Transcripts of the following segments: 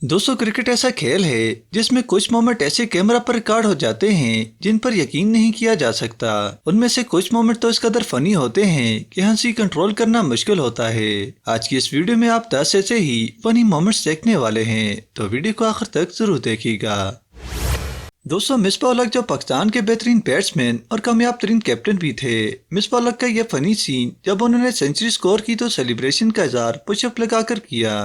दोस्तों, क्रिकेट ऐसा खेल है जिसमें कुछ मोमेंट ऐसे कैमरा पर रिकॉर्ड हो जाते हैं जिन पर यकीन नहीं किया जा सकता। उनमें से कुछ मोमेंट तो इस कदर फनी होते हैं कि हंसी कंट्रोल करना मुश्किल होता है। आज की इस वीडियो में आप 10 ऐसे ही फनी मोमेंट्स देखने वाले हैं, तो वीडियो को आखिर तक जरूर देखिएगा। दोस्तों, मिसबाह उल हक जो पाकिस्तान के बेहतरीन बैट्समैन और कामयाब तरीन कैप्टन भी थे। मिसबाह उल हक का यह फनी सीन जब उन्होंने सेंचुरी स्कोर की तो सेलिब्रेशन का इजहार पुशअप लगाकर किया।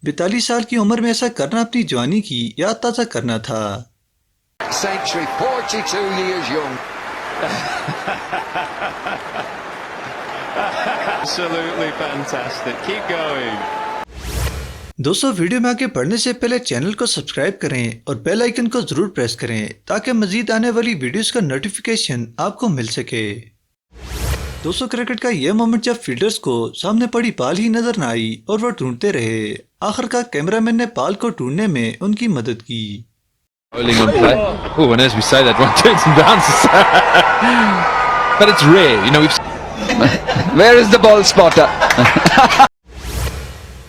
42 साल की उम्र में ऐसा करना अपनी जवानी की याद ताज़ा करना था। Century, 42 years young. Absolutely fantastic. Keep going. दोस्तों, वीडियो में आगे बढ़ने से पहले चैनल को सब्सक्राइब करें और बेल आइकन को जरूर प्रेस करें ताकि मजीद आने वाली वीडियोस का नोटिफिकेशन आपको मिल सके। दोस्तों, क्रिकेट का यह मोमेंट जब फील्डर्स को सामने पड़ी बॉल ही नजर न आई और वो ढूंढते रहे। आखिरकार कैमरामैन ने बॉल को ढूंढने में उनकी मदद की। Bowling on play. Oh, and as we say that, one turns and bounces. But it's rare, you know. Where is the ball spotter?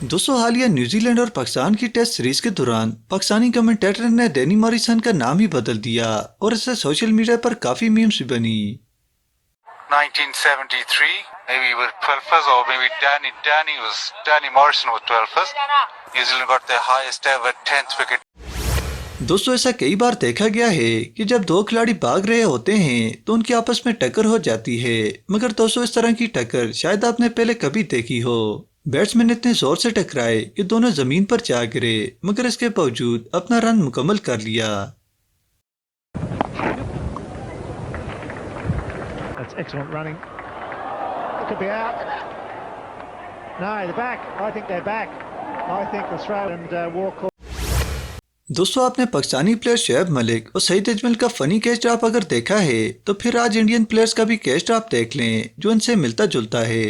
दोस्तों, हालिया न्यूजीलैंड और पाकिस्तान की टेस्ट सीरीज के दौरान पाकिस्तानी कमेंटेटर ने डैनी मॉरिसन का नाम ही बदल दिया और इससे सोशल मीडिया पर काफी मीम्स भी बनी। 1973, maybe with 12 first, or maybe Danny Morrison with 12 first. New Zealand got their highest ever 10th wicket. दोस्तों, ऐसा कई बार देखा गया है कि जब दो खिलाड़ी भाग रहे होते हैं तो उनकी आपस में टक्कर हो जाती है। मगर दोस्तों, इस तरह की टक्कर शायद आपने पहले कभी देखी हो। बैट्समैन इतने जोर से टकराए कि दोनों जमीन पर जा गिरे, मगर इसके बावजूद अपना रन मुकम्मल कर लिया। That's excellent running. It could be out. No, they're back. I think they're back. I think Australia and Walker. दोस्तों, आपने पाकिस्तानी प्लेयर शोएब मलिक और सईद अजमल का फनी कैच ड्रॉप अगर देखा है तो फिर आज इंडियन प्लेयर्स का भी कैच ड्रॉप देख लें जो इनसे मिलता जुलता है।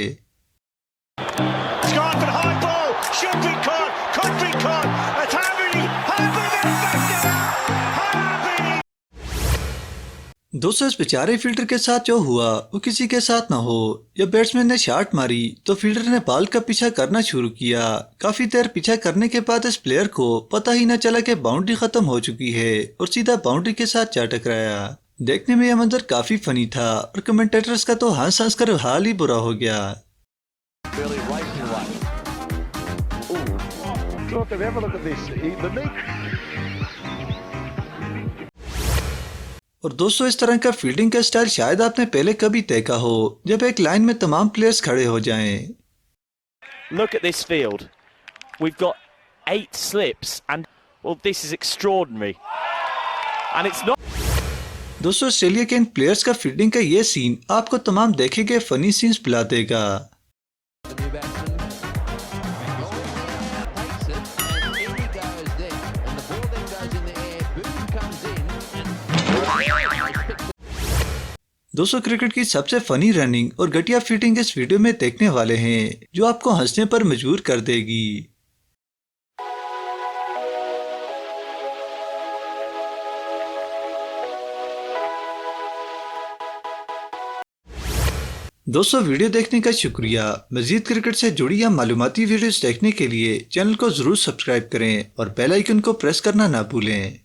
दोस्तों, इस बेचारे फील्डर के साथ जो हुआ वो किसी के साथ ना हो। जब बैट्समैन ने शॉट मारी तो फील्डर ने बॉल का पीछा करना शुरू किया। काफी देर पीछा करने के बाद इस प्लेयर को पता ही न चला कि बाउंड्री खत्म हो चुकी है और सीधा बाउंड्री के साथ जा टकराया। देखने में यह मंजर काफी फनी था और कमेंटेटर्स का तो हंस हंस कर हाल ही बुरा हो गया। और दोस्तों, इस तरह का फील्डिंग का स्टाइल शायद आपने पहले कभी देखा हो, जब एक लाइन में तमाम प्लेयर्स खड़े हो जाएं। Look at this field. We've got 8 slips and well, this is extraordinary. And it's not. दोस्तों, ऑस्ट्रेलिया के इन प्लेयर्स का फील्डिंग का ये सीन आपको तमाम देखे गए फनी सीन्स पिला देगा। दोस्तों, क्रिकेट की सबसे फनी रनिंग और घटिया फील्डिंग इस वीडियो में देखने वाले हैं जो आपको हंसने पर मजबूर कर देगी। दोस्तों, वीडियो देखने का शुक्रिया। मजीद क्रिकेट से जुड़ी या मालूमाती वीडियोस देखने के लिए चैनल को जरूर सब्सक्राइब करें और बेल आइकन को प्रेस करना ना भूलें।